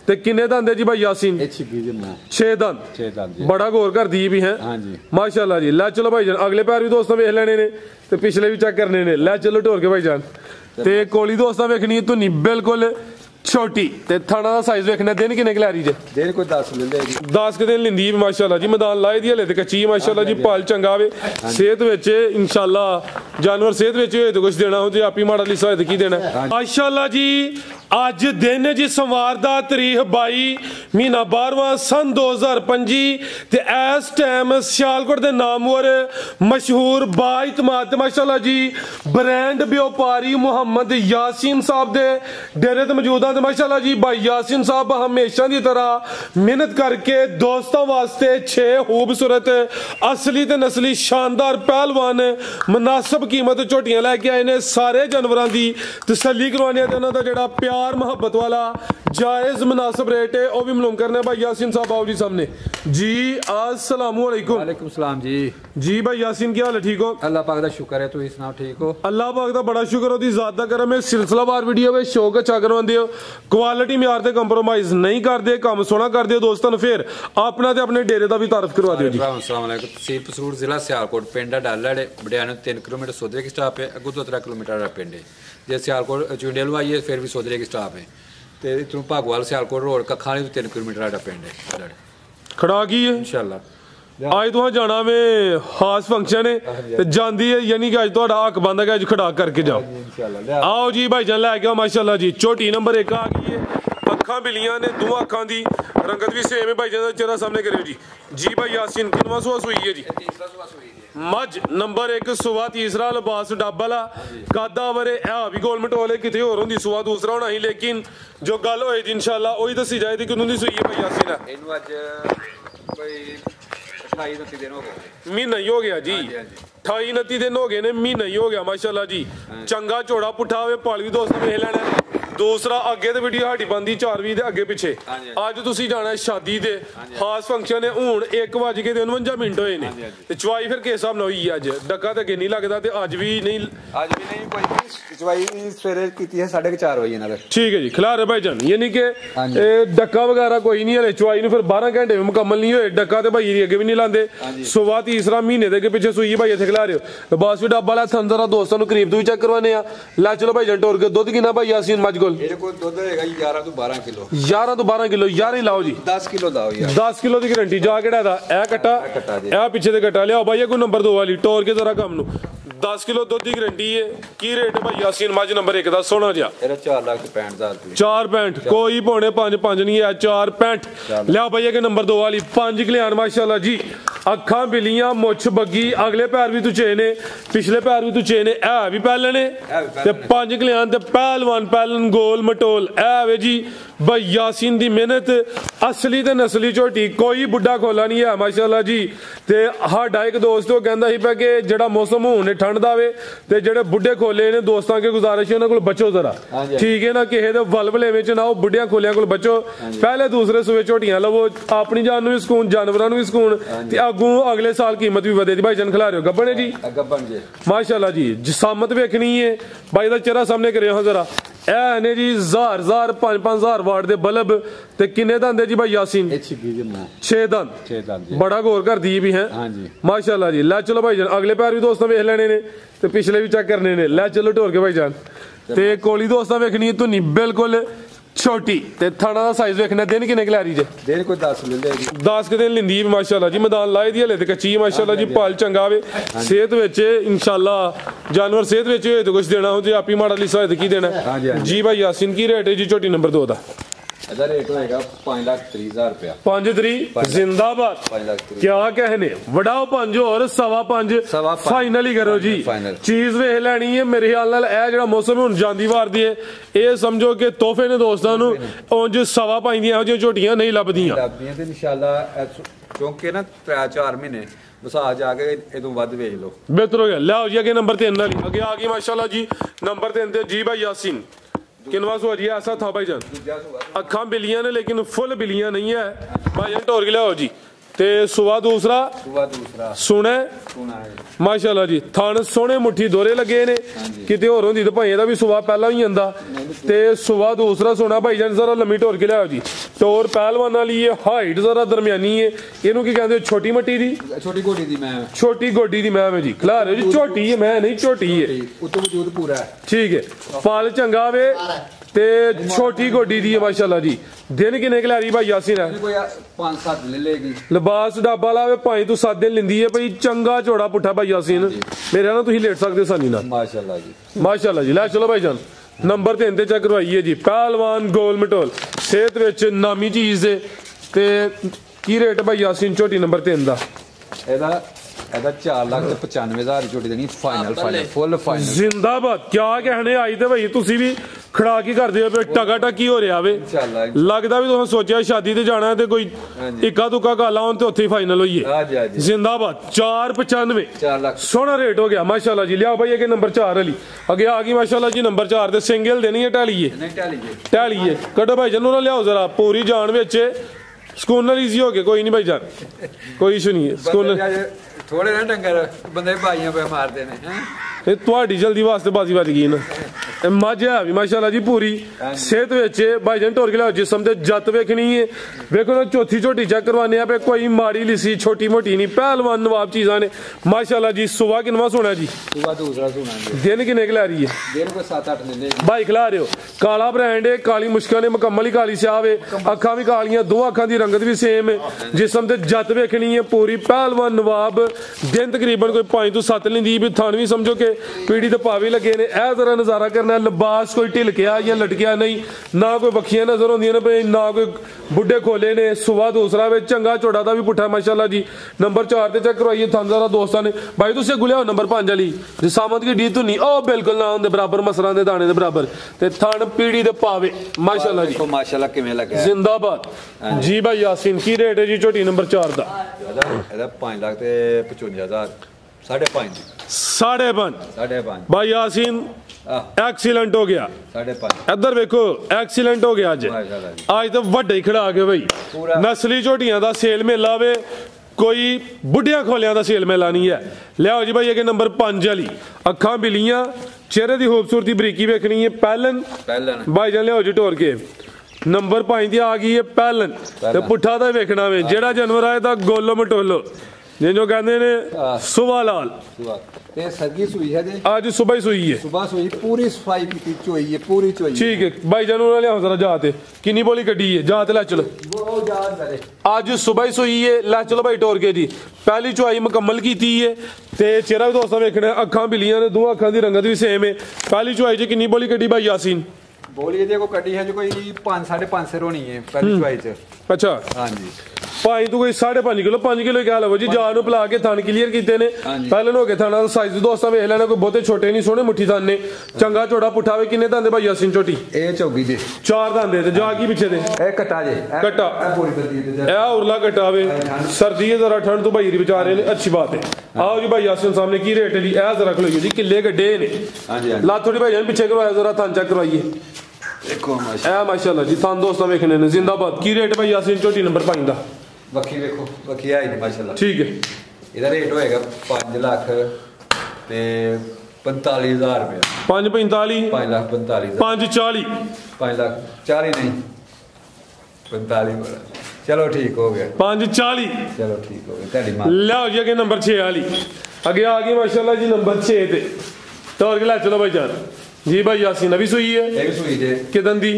ते किन्ने दंद है जी भाई यासीन? 6 दंद। बड़ा गौर कर दी भी है माशाल्लाह जी। लै चलो भाई जान अगले पैर भी दोस्तों वेख लेने ने ते पिछले भी चेक करने ने। लै चलो ढोर के भाई जान ते कोली दोस्तों वेखनी है धुनी बिल्कुल छोटी ते थाना दा साइज वेखना। दिन किन्ने खिलारी जे? दिन कोई 10 लेंदे जी। 10 के दिन लिंदी माशाल्लाह जी। मैदान लाई दी हले ते कच्ची माशाल्लाह जी। पाल चंगा वे सेहत विच इंशाल्लाह जानवर सेहत विच होए तो कुछ देना हो ते आपी माड़ा लिसा होए ते की देना माशाल्लाह जी। अज दिन है जी सोमवार दा तारीख 22 महीना 12वां सन 2025 ते इस टाइम सियालकोट दे नामवर मशहूर बाइतमाद माशाल्लाह जी ब्रांड व्यापारी मोहम्मद यासीन साहब दे डेरे ते मौजूद हैं माशाल्लाह जी। भाई यासीन साहब हमेशा की तरह मेहनत करके दोस्तों वास्ते 6 खूबसूरत असली ते नस्ली शानदार पहलवान मुनासिब कीमत झोटियां लैके आए ने। सारे जानवरों की तसल्ली करवाने उन्हों का जोड़ा प्यार मुहब्बत वाला जायज मुनासिब रेट है वह भी मालूम करने भाई यासीन साहब आओ जी सामने जी। अस्सलाम वालेकुम। वालेकुम सलाम जी। जी भाई यासीन क्या हाल है? ठीक हो? अल्लाह पाक दा शुक्र है, तुसीं सुनाओ ठीक हो? अल्लाह पाक दा बड़ा शुक्र होती ज़ात दा करम है। सिलसिलावार वीडियो में शौक अच्छा करवाते हो, क्वालिटी म्यार ते कंप्रोमाइज नहीं करते, काम सोना करते हो दोस्तों। फिर अपना ते अपने डेरे का भी तारफ करवा दियो जी। अस्सलाम वालेकुम। तहसील पसूर जिला सियालकोट पिंड डालड़ बड़ियाने 3 किलोमीटर सोदरे की स्टाप है, अगू 2-3 किलोमीटर पिंड है। जे सियालकोट चुंडेल आइए फिर भी सोदरे की स्टाप है तो इतों भागवाल सियालकोट रोड कखा 3 किलोमीटर पिंड है। खड़ा की है इंशाल्लाह आज तुहां जाना में खास फंक्शन है जांदी है यानी कि आज तुहाडा हक बनदा कि आज खड़ा करके जाओ इंशाल्लाह। आओ जी भाई जान लैके आओ माशाल्लाह जी। झोटी नंबर 1 आ गई है। अखां बिलियां ने, 2 अखां दी रंगत भी सेम है। भाई जान चेहरा सामने करियो जी। जी भाई यासीन किनवा सुआ सुई है जी? तीसरा सुआ सुई है। मज नंबर 1 सुआ तीसरा लिबास डब्बल कादा वरे भी गोल मटोले किते होर होंदी सुआ दूसरा होना ही लेकिन जो गल होए जी इंशाल्लाह वही दसी जाए कि उन्होंने सुई है भाई यासीन है। इनु आज कोई 28-29 दिन हो गए, महीना ही हो गया जी। 28-29 दिन हो गए ने, महीना ही हो गया माशाल्लाह जी। चंगा चौड़ा पुठा वे पाल भी दोस्त वेख लेना। दूसरा अगे तो वीडियो साडी बनदी 4:20 दे अगे पिछे। अज तुसी जाना शादी दे खास फंक्शन है। हुण 1:49 मिनट होए ने ते चवाई फिर किस हिसाब नाल होई अज? डक्का ते अगे नहीं लगदा ते अज भी नहीं कोई चवाई सवेरे कीती है 4:30 बजे नाल। ठीक है जी। खिलारे भाई जान यानी कि डक्का वगैरह कोई नहीं हले चवाई नु फिर 12 घंटे में मुकम्मल नहीं होए। डक्का ते भाई अगे भी नहीं लांदे। सुबह तीसरा महीने दे पिछे सुई भाई इत्थे खिला रहे हो। बस भी डब्बा ला थन जरा दोस्तों करीब तो भी चेक करवाने आ। ला चलो भाई जान टोर के दुध किना भाई यासीन मज कोल? मेरे को दुध रहेगा 11 तो 12 किलो। 11 तो 12 किलो 11 ही लाओ जी। 10 किलो दाओ यार। 10 किलो की गारंटी जा केड़ा दा ए कट्टा ए पीछे ते कट्टा लियाओ भाई। कोई नंबर 2 वाली टोर के जरा काम नु 10 किलो दुध की गारंटी है। की रेट है भाई यासीन मज नंबर 1 दा? सोना जिया 4,65,000 रुपए। 4.65 कोई पौने 5 नहीं है 4.65 लियाओ भाई। के नंबर 2 वाली 5 कल्याण माशाल्लाह जी। अखां बिलियां मुछ बग्गी अगले पैर भी तू चेने पिछले पैर भी तू चेने है भी पहले ने ते 5 कल्याण ते पहलवान पहलन गोल मटोल है वे जी। भाई यासीन दी मेहनत असली ते नस्ली झोटी कोई बुढ़ा खोला नहीं है माशाल्लाह जी। ते साडा एक दोस्त वो कहंदा ही पे कि जेड़ा मौसम होने ठंड दा वे ते जेड़े बुढ़े खोले ने दोस्तां के गुजारिश है उन्हां कोल बचो जरा ठीक है ना। किसे दे वलवले विच ना ओ बुढ़ियां खोलियां कोल बचो। पहले दूसरे सूबे झोटियां लवो अपनी जान नु भी सुकून जानवरां नु भी सुकून ते अगों अगले साल कीमत भी वधे दी। भाई जान खिला रहे हो गब्बन है जी? गब्बन जी माशाल्लाह जी। जिसामत वेखनी है भाई दा चेहरा सामने करियो जरा ए ने जी 1000 5-5 वाट दे बल्ब ते किन्ने दंद है जी भाई यासीन? 6 दंद। बड़ा गौर कर दी भी है माशाल्लाह जी। लै चलो भाई जान अगले पैर भी दोस्तों वेख लेने ने ते पिछले भी चेक करने ने। लै चलो ढोर के भाई जान ते कोली दोस्तों वेखनी धुनी बिल्कुल छोटी ते थाना दा साइज वेखना। दिन किन्ने खिलारी जे? दिन कोई 10 लेंदे जी। 10 के दिन लिंदी माशाल्लाह जी। मैदान लाई दी हले ते कच्ची माशाल्लाह जी। पाल चंगा वे सेहत विच इंशाल्लाह जानवर सेहत विच होए तो कुछ देना हो ते आपी माड़ा लिसा होए तो की देना जी। भाई यासीन की रेट है जी झोटी नंबर 2 दा? ਇਹਦਾ ਰੇਟ ਹੋਏਗਾ 5,30,000 रुपया। 5 जिंदाबाद। 5,30,000 क्या कहने वडाओ 5 और 5.25 फाइनल ही करो जी। चीज वेख लैनी है मेरे ख्याल नाल ए जेड़ा मौसम हुन जांदी वार दी है ए समझो कि तोहफे ने दोस्तां नु उंज 5.25 दी एहो झोटियां नहीं लभदियां ते इंशाल्लाह क्योंकि ना 3-4 महीने बस आ जाके इदों वध वेख लो बेहतर हो गया। लाओ जी अगे नंबर 3 वाली अगे आ गई माशाल्लाह जी। नंबर 3 ते जी भाई यासीन किनवा सुआ जी? ऐसा था भाई जान अखां बिलियां ने लेकिन फुल बिलियां नहीं है भाई जान टोर के लियाओ जी। ते सुआ दूसरा सुने माशाल्लाह जी। थान सोहने मुट्ठी दोरे लगे ने किते होर होंदी ते भाई दा भी सुआ पहला ही आंदा ते सुआ दूसरा सोना भाई जान जरा लम्मी टोर के लियाओ जी। ਟੋਰ ਪਹਿਲਵਾਨ ਵਾਲੀ ਹੈ, ਹਾਈਟ ਜ਼ਰਾ ਦਰਮਿਆਨੀ ਹੈ, ਇਹਨੂੰ ਕੀ ਕਹਿੰਦੇ ਹੋ, ਛੋਟੀ ਮੱਟੀ ਦੀ, ਛੋਟੀ ਗੋਡੀ ਦੀ ਮੈਂ, ਛੋਟੀ ਗੋਡੀ ਦੀ ਮੈਂ ਜੀ, ਖਿਲਾ ਰਹੇ ਜੀ, ਝੋਟੀ ਹੈ ਮੈਂ ਨਹੀਂ, ਝੋਟੀ ਹੈ, ਉਤੋਂ ਵਜੂਦ ਪੂਰਾ ਹੈ, ਠੀਕ ਹੈ, ਫਲ ਚੰਗਾ ਵੇ ਤੇ ਛੋਟੀ ਗੋਡੀ ਦੀ ਹੈ ਮਾਸ਼ਾਅੱਲਾ ਜੀ। ਦਿਨ ਕਿੰਨੇ ਖਿਲਾਰੀ ਭਾਈ ਯਾਸੀਨ ਹੈ, ਕੋਈ 5-7 ਲੈ ਲੇਗੀ, ਲਿਬਾਸ ਡਾਬਾ ਲਾਵੇ 5 ਤੋਂ 7 ਦਿਨ ਲਿੰਦੀ ਹੈ ਭਾਈ, ਚੰਗਾ ਝੋੜਾ ਪੁੱਠਾ ਭਾਈ ਯਾਸੀਨ, ਮੇਰੇ ਨਾਲ ਤੁਸੀਂ ਲੇਟ ਸਕਦੇ ਹੋ ਸਾਨੀ ਨਾਲ, ਮਾਸ਼ਾਅੱਲਾ ਜੀ, ਮਾਸ਼ਾਅੱਲਾ ਜੀ। ਲੈ ਚਲੋ ਭਾਈ ਜਾਨ ਨੰਬਰ 3 ਤੇ ਚੈੱਕ ਕਰਵਾਈਏ ਜੀ, ਪਹਿਲਵਾਨ ਗੋਲ ਮਟੋਲ, ਸਿਹਤ ਵਿੱਚ ਨਾਮੀ ਚੀਜ਼ ਦੇ, ਤੇ ਕੀ ਰੇਟ ਭਾਈ ਯਾਸੀਨ ਝੋਟੀ ਨੰਬਰ 3 ਦਾ? ਇਹਦਾ 4,95,000 ਝੋਟੀ ਦੇਣੀ, ਫਾਈਨਲ ਫੁੱਲ ਫਾਈਨਲ, ਜ਼ਿੰਦਾਬਾਦ। ਕਿਆ ਕਹਿਣੇ ਆਈ ਤੇ ਭਾਈ ਤੁਸੀਂ ਵੀ ਖੜਾ ਕੀ ਕਰਦੇ ਹੋ, ਟਗਾ ਟਕੀ ਹੋ ਰਿਹਾ ਵੇ, ਲੱਗਦਾ ਵੀ ਤੁਸੀਂ ਸੋਚਿਆ ਸ਼ਾਦੀ ਤੇ ਜਾਣਾ ਤੇ ਕੋਈ ਇੱਕਾ ਦੁੱਕਾ ਗੱਲ ਆਉਣ ਤੇ ਉੱਥੇ ਹੀ ਫਾਈਨਲ ਹੋਈਏ, ਜ਼ਿੰਦਾਬਾਦ। 495 4 ਲੱਖ ਸੋਹਣਾ ਰੇਟ ਹੋ ਗਿਆ ਮਾਸ਼ਾਅੱਲਾ ਜੀ। ਲਿਆਓ ਭਾਈ ਅੱਗੇ ਨੰਬਰ 4 ਵਾਲੀ ਅੱਗੇ ਆ ਗਈ ਮਾਸ਼ਾਅੱਲਾ ਜੀ, ਨੰਬਰ 4 ਤੇ ਸਿੰਗਲ ਦੇਣੀ ਹੈ, ਢਾਲੀਏ ਢਾਲੀਏ ਕੱਢੋ ਭਾਈ ਜਾਨ ਨੂੰ ਲਿਆਓ ਜ਼ਰਾ, ਪੂਰੀ ਜਾਨ ਵਿੱਚ ਸਕੂਨ ਨਾਲ ਈਜ਼ੀ ਹੋ ਕੇ, ਕੋਈ ਨਹੀਂ ਭਾਈ ਜਾਨ, ਕੋਈ ਇਸ਼ੂ ਨਹੀਂ ਹੈ, ਸਕੂਨ ਥੋੜੇ ਨਾ ਡੰਗਰ ਬੰਦੇ ਭਾਈਆਂ ਪੇ ਮਾਰਦੇ ਨੇ ਹੈ, ਇਹ ਤੁਹਾਡੀ ਜਲਦੀ ਵਾਸਤੇ ਬਾਜ਼ੀ ਵੱਜ ਗਈ ਨਾ। ਮੱਝ ਹੈ ਵੀ ਮਾਸ਼ਾਅੱਲਾ ਜੀ ਪੂਰੀ ਸਿਹਤ ਵਿੱਚ ਭਾਈ ਜਾਨ, ਢੋਰ ਕੇ ਲਿਆਓ, ਜਿਸਮ ਤੇ ਜੱਤ ਵੇਖਣੀ ਹੈ, ਵੇਖੋ ਨਾ ਚੌਥੀ ਝੋਟੀ ਚੈੱਕ ਕਰਵਾਨੇ ਆ ਪੇ, ਕੋਈ ਮਾੜੀ ਲਿਸੀ ਛੋਟੀ ਮੋਟੀ ਨਹੀਂ, ਪਹਿਲਵਾਨ ਨਵਾਬ ਚੀਜ਼ਾਂ ਨੇ ਮਾਸ਼ਾਅੱਲਾ ਜੀ। ਸੁਬਾ ਕਿੰਨਵਾ ਸੋਣਾ ਜੀ, ਸੁਬਾ ਦੂਸਰਾ ਸੋਣਾ, ਦਿਨ ਕਿੰਨੇ ਖਿਲਾ ਰਹੀ ਹੈ, ਦਿਨ ਕੋ 7-8 ਲੈ ਭਾਈ ਖਿਲਾ ਰਹੇ ਹੋ, ਕਾਲਾ ਬ੍ਰਾਂਡ ਹੈ, ਕਾਲੀ ਮੁਸ਼ਕਾਂ ਨੇ, ਮੁਕੰਮਲ ਹੀ ਕਾਲੀ ਸਿਆਹ ਵੇ, ਅੱਖਾਂ ਵੀ ਕਾਲੀਆਂ, ਦੋ ਅੱਖਾਂ ਦੀ ਰੰਗਤ ਵੀ ਸੇਮ ਹੈ, ਜਿਸਮ ਤੇ ਜੱਤ ਵੇਖਣੀ ਹੈ ਪੂਰੀ, ਪਹਿਲਵਾਨ ਨਵਾਬ, ਦਿਨ ਤਕਰੀਬਨ ਕੋਈ 5 ਤੋਂ 7 ਲੈਂਦੀ ਵੀ, ਥਣ ਵੀ ਸਮਝੋ ਕਿ ਪੀੜੀ ਤੇ ਪਾਵੇ ਲੱਗੇ ਨੇ, ਇਹ ਜ਼ਰਾ ਨਜ਼ਾਰਾ ਕਰਨਾ, ਲਿਬਾਸ ਕੋਈ ਢਿਲਕਿਆ ਜਾਂ ਲਟਕਿਆ ਨਹੀਂ, ਨਾ ਕੋਈ ਵੱਖੀਆਂ ਨਜ਼ਰ ਹੁੰਦੀਆਂ ਨੇ ਪਈ, ਨਾ ਕੋਈ ਬੁੱਢੇ ਖੋਲੇ ਨੇ, ਸੁਬਾ ਦੂਸਰਾ ਵੇ, ਚੰਗਾ ਝੋੜਾ ਦਾ ਵੀ ਪੁੱਠਾ ਮਾਸ਼ਾਅੱਲਾ ਜੀ। ਨੰਬਰ 4 ਤੇ ਚੈੱਕ ਕਰਵਾਈਏ, ਥਣ ਜ਼ਰਾ ਦੋਸਤਾਂ ਨੇ ਭਾਈ ਤੁਸੀਂ ਗੁਲਿਆ ਨੰਬਰ 5 ਵਾਲੀ ਸਾਮਤ ਕੀ ਡੀ ਧੁਨੀ, ਉਹ ਬਿਲਕੁਲ ਨਾ ਹੁੰਦੇ ਬਰਾਬਰ, ਮਸਰਾਂ ਦੇ ਦਾਣੇ ਦੇ ਬਰਾਬਰ, ਤੇ ਥਣ ਪੀੜੀ ਦੇ ਪਾਵੇ ਮਾਸ਼ਾਅੱਲਾ ਜੀ, ਮਾਸ਼ਾਅੱਲਾ ਕਿਵੇਂ ਲੱਗਾ, ਜ਼ਿੰਦਾਬਾਦ ਜੀ। ਭਾਈ ਯਾਸੀਨ ਕੀ ਰੇਟ ਹੈ ਜੀ ਝੋਟੀ ਨੰਬਰ 4 ਦਾ? ਇਹਦਾ 5,55,000, 5.5 5.5 भाई यासीन एक्सीलेंट हो गया, 5.5 इधर देखो एक्सीलेंट हो गया, आज तो ਵੱਡੇ ਹੀ ਖੜਾ ਕੇ ਬਈ, ਨਸਲੀ ਝੋਟੀਆਂ ਦਾ ਸੇਲ ਮੇਲਾ ਵੇ, ਕੋਈ ਬੁੱਢਿਆਂ ਖੋਲਿਆਂ ਦਾ ਸੇਲ ਮੇਲਾ ਨਹੀਂ ਹੈ। ਲਿਆਓ ਜੀ ਭਾਈ ਅੱਗੇ ਨੰਬਰ 5 ਵਾਲੀ, ਅੱਖਾਂ ਬਿਲੀਆਂ, ਚਿਹਰੇ ਦੀ ਖੂਬਸੂਰਤੀ ਬਰੀਕੀ ਵੇਖਣੀ ਹੈ, ਪਹਿਲਨ ਭਾਈ ਜਾਨ ਲਿਆਓ ਜੀ ਢੋਰ ਕੇ, ਨੰਬਰ 5 ਦੀ ਆ ਗਈ ਹੈ ਪਹਿਲਨ, ਤੇ ਪੁੱਠਾ ਦਾ ਵੇਖਣਾ ਵੇ, ਜਿਹੜਾ ਜਾਨਵਰ ਆਏ ਤਾਂ ਗੋਲੋ ਮਟੋਲੋ, ਜਿਵੇਂ ਕਹਿੰਦੇ ਨੇ ਸੁਬਾ ਲਾਲ, ਤੇ ਸਰਗੀ ਸੂਈ ਹੈ ਜੀ, ਅੱਜ ਸੁਬਾ ਹੀ ਸੂਈ ਹੈ, ਸੁਬਾ ਸੂਈ, ਪੂਰੀ ਸਫਾਈ ਕੀਤੀ, ਚੋਈ ਹੈ ਪੂਰੀ, ਚੋਈ ਠੀਕ ਹੈ ਭਾਈ ਜਾਨ ਉਹਨਾਂ ਲਿਆਓ ਜ਼ਰਾ ਜਾ ਤੇ, ਕਿੰਨੀ ਬੋਲੀ ਕੱਢੀ ਹੈ ਜਾ ਤੇ, ਲੈ ਚਲੋ ਅੱਜ ਸੁਬਾ ਹੀ ਸੂਈ ਹੈ, ਲੈ ਚਲੋ ਭਾਈ ਟੋਰ ਕੇ ਜੀ, ਪਹਿਲੀ ਚੁਆਈ ਮੁਕੰਮਲ ਕੀਤੀ ਹੈ, ਤੇ ਚਿਹਰਾ ਵੀ ਦੋਸਤਾਂ ਵੇਖਣਾ, ਅੱਖਾਂ ਬਿਲੀਆਂ ਨੇ, ਦੋ ਅੱਖਾਂ ਦੀ ਰੰਗਤ ਵੀ ਸੇਮ ਹੈ, ਪਹਿਲੀ ਚੁਆਈ 'ਚ ਕਿੰਨੀ ਬੋਲੀ ਕੱਢੀ ਭਾਈ ਯਾਸੀਨ? ਬੋਲੀ ਇਹਦੇ ਕੋ ਕੱਢੀ ਹੈ ਜੀ ਕੋਈ 5-5.5 ਸਿਰ ਹੋਣੀ ਹੈ ਪਹਿਲੀ ਚੁਆਈ 'ਚ, ਅੱਛਾ ਹਾਂਜੀ, 5 ਤੋਂ ਕੋਈ 5.5 ਕਿਲੋ, 5 ਕਿਲੋ ਕਹਿ ਲਵੋ ਜੀ, ਜਾਨ ਨੂੰ ਪਿਲਾ ਕੇ ਥਣ ਕਲੀਅਰ ਕੀਤੇ ਨੇ, ਪਹਿਲਾਂ ਹੋ ਕੇ ਥਾਣਾ ਦਾ ਸਾਈਜ਼ ਦੋਸਤਾਂ ਵੇਖ ਲੈਣਾ, ਕੋਈ ਬਹੁਤੇ ਛੋਟੇ ਨਹੀਂ, ਸੋਹਣੇ ਮੁੱਠੀ ਥਣ ਨੇ, ਚੰਗਾ ਝੋੜਾ ਪੁੱਠਾ ਵੇ। ਕਿੰਨੇ ਦੰਦੇ ਭਾਈ ਯਾਸੀਨ ਝੋਟੀ? ਇਹ ਚੌਗੀ ਦੇ 4 ਦੰਦੇ, ਤੇ ਜਾ ਕੀ ਪਿੱਛੇ ਦੇ ਇਹ ਕਟਾ ਜੇ, ਕਟਾ ਇਹ ਉਰਲਾ ਕਟਾ ਵੇ, ਸਰਦੀ ਹੈ ਜ਼ਰਾ, ਠੰਡ ਤੋਂ ਭਾਈ ਦੀ ਵਿਚਾਰੇ ਨੇ, ਅੱਛੀ ਬਾਤ ਹੈ। आओ जी भाई यासीन सामने की रेट है जी, ऐ जरा खलोइए जी, किले गड्ढे ने, ला थोड़ी भाई जान पीछे करवाया जरा, थान चेक करवाइए, देखो माशाल्लाह जी, थान दोस्तों वेखने ने, जिंदाबाद। की रेट भाई यासीन ਝੋਟੀ नंबर 5 ਦਾ? ਬੱਖੀ ਵੇਖੋ, ਬੱਖੀ ਆਈ ਜੀ ਮਾਸ਼ਾਅल्लाह, ठीक है, ਇਹਦਾ ਰੇਟ ਹੋਏਗਾ 5 ਲੱਖ ਤੇ 45,000 ਰੁਪਏ, 5.45 5,45,000, 5.40 5 ਲੱਖ 40 ਨਹੀਂ 45 ਬੜਾ, चलो ठीक हो गया, 5.40 चलो ठीक हो गया, तेरी मां लियाओ जी अगे नंबर 6 वाली, अगे आ गई माशाल्लाह जी नंबर 6 ते, तो और ला चलो भाई जान जी। भाई यासीन अभी सूई है, एक सूई दे किदन दी?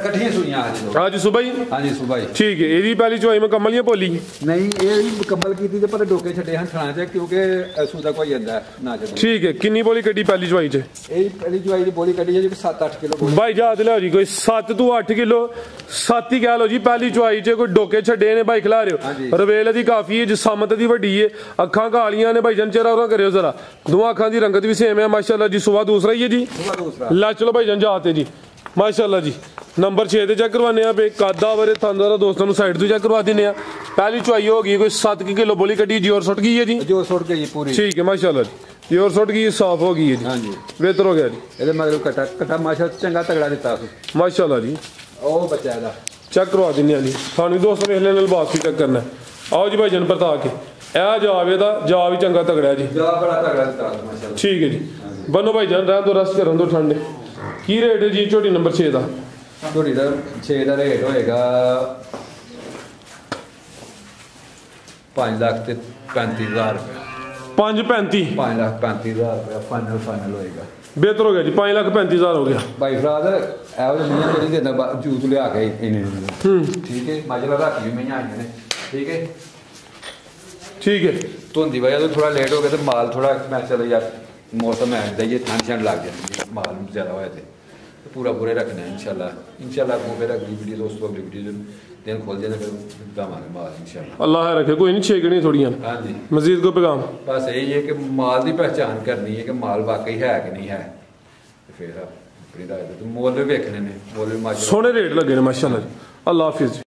कठिया सुइयां आज सुबह ही, हां जी सुबह ही, ठीक है। ਇਹਦੀ ਪਹਿਲੀ ਚੋਈ ਮੁਕੰਮਲ ਹੀ ਭੋਲੀ ਨਹੀਂ, ਇਹ ਵੀ ਮੁਕੰਮਲ ਕੀਤੀ ਤੇ ਪਰ ਡੋਕੇ ਛੱਡੇ ਹਨ ਥਣਾ ਚ, ਕਿਉਂਕਿ ਸੂਦਾ ਕੋਈ ਜਾਂਦਾ ਨਾ ਚੱਲੇ, ਠੀਕ ਹੈ। ਕਿੰਨੀ ਬੋਲੀ ਕੱਢੀ ਪਹਿਲੀ ਚੋਈ ਚ? ਇਹ ਪਹਿਲੀ ਚੋਈ ਦੀ ਬੋਲੀ ਕੱਢੀ ਹੈ ਜੀ 7-8 ਕਿਲੋ ਭਾਈ ਜਾਤ ਲਿਆਓ ਜੀ, ਕੋਈ 7 ਤੋਂ 8 ਕਿਲੋ, 7 ਹੀ ਕਹਿ ਲਓ ਜੀ। ਪਹਿਲੀ ਚੋਈ ਚ ਕੋਈ ਡੋਕੇ ਛੱਡੇ ਨੇ ਭਾਈ, ਖਿਲਾ ਰਿਓ ਰਵੇਲ ਦੀ ਕਾਫੀ ਹੈ, ਜਿਸਮਤ ਦੀ ਵੱਡੀ ਹੈ, ਅੱਖਾਂ ਕਾਲੀਆਂ ਨੇ ਭਾਈ ਜਨ, ਚਿਹਰਾ ਉਹਨਾਂ ਕਰਿਓ ਜ਼ਰਾ, ਦੋਵਾਂ ਅੱਖਾਂ ਦੀ ਰੰਗਤ ਵੀ ਸੇਮ ਹੈ ਮਾਸ਼ਾਅੱਲਾ ਜੀ। ਸੁਬਾ ਦੂਸਰਾ ਹੀ ਹੈ ਜੀ, ਲਾ ਚਲੋ ਭਾਈ ਜਾते जी माशाल्लाह जी। नंबर 6 ਤੇ ਚੈੱਕ ਕਰਵਾਨੇ ਆ, ਬੇ ਕਾਦਾ ਵਰੇ ਥਾਂਦਾਰਾ ਦੋਸਤਾਂ ਨੂੰ ਸਾਈਡ ਤੋਂ ਚੈੱਕ ਕਰਵਾ ਦਿੰਨੇ ਆ। ਪਹਿਲੀ ਚੁਆਈ ਹੋ ਗਈ, ਕੋਈ 7 किलो बोली कटी जी, और सुट गई है जी, जो सुट गई पूरी, ठीक है माशाल्लाह जी, ये और सुट गई, साफ हो गई है जी, हां जी, बेहतर हो गया जी। ਇਹਦੇ ਮਗਰ ਕਟਾ ਕਟਾ ਮਾਸ਼ਾਅੱਲਾ ਚੰਗਾ ਤਗੜਾ ਦਿੱਤਾ माशाल्लाह जी। ਉਹ ਬੱਚਾ ਇਹਦਾ चेक करवा दिन्ने आ जी, थानू दोस्त वेख लेने, लिबास भी चेक करना। आओ जी भाई जन परता के, ए जावे दा जा भी चंगा तगड़ा जी, जा बड़ा तगड़ा ਦਿੱਤਾ ਮਾਸ਼ਾਅੱਲਾ, ठीक है जी। बनो भाई जान, रहन दो, रेस्ट करन दो ठंडे। की रेट है जी झोटी नंबर 6 ਦਾ? ਝੋਟੀ ਦਾ 6 ਦਾ ਰੇਟ ਹੋਏਗਾ 5,35,000 रुपये। 5.35 5,35,000 रुपये फाइनल होएगा। ਬਿਹਤਰ ਹੋ ਗਿਆ ਜੀ 5,35,000 ਹੋ ਗਿਆ भाई फराद ਇਹੋ ਜਿਹੀ ਮੀਆਂ ਜਿਹੜੀ ਦਿੰਦਾ ਜੂਤ ਲਿਆ ਕੇ ਇਹਨੇ ਠੀਕ ਹੈ ਮਾਜਲਾ ਰੱਖ ਵੀ ਮਈਆਂ ਆਈਆਂ ਨੇ ਠੀਕ ਹੈ ਠੀਕ ਹੈ ਧੁੰਦੀ ਵਜ੍ਹਾ ਤੋਂ ਥੋੜਾ ਲੇਟ ਹੋ ਗਿਆ ਤੇ ਮਾਲ ਥੋੜਾ ਮੈਂ ਚਲੋ ਯਾਰ ਮੌਸਮ ਐ ਹੁੰਦਾ ਇਹ ਠੰਡ ਛੰਡ ਲੱਗ ਜਾਂਦੀ ਹੈ ਮਾਲ ਨੂੰ ਜ਼ਿਆਦਾ ਹੋਇਆ ਤੇ ਪੂਰਾ ਰੱਖਣਾ इंशाल्लाह को फिर अगली वीडियो दोस्तों अगली वीडियो दिन खोल देना फिर दवांगे माल इंशाल्लाह अल्लाह रखे कोई नहीं छेकनी थोड़ियां हाँ जी मजीद को पैगाम बस यही है कि माल की पहचान करनी है कि माल वाकई है कि नहीं है फिर अपनी राय तो मोल भी वेखने ने मोल भी सोने रेट लगे ने माशाल्लाह जी अल्लाह हाफिज।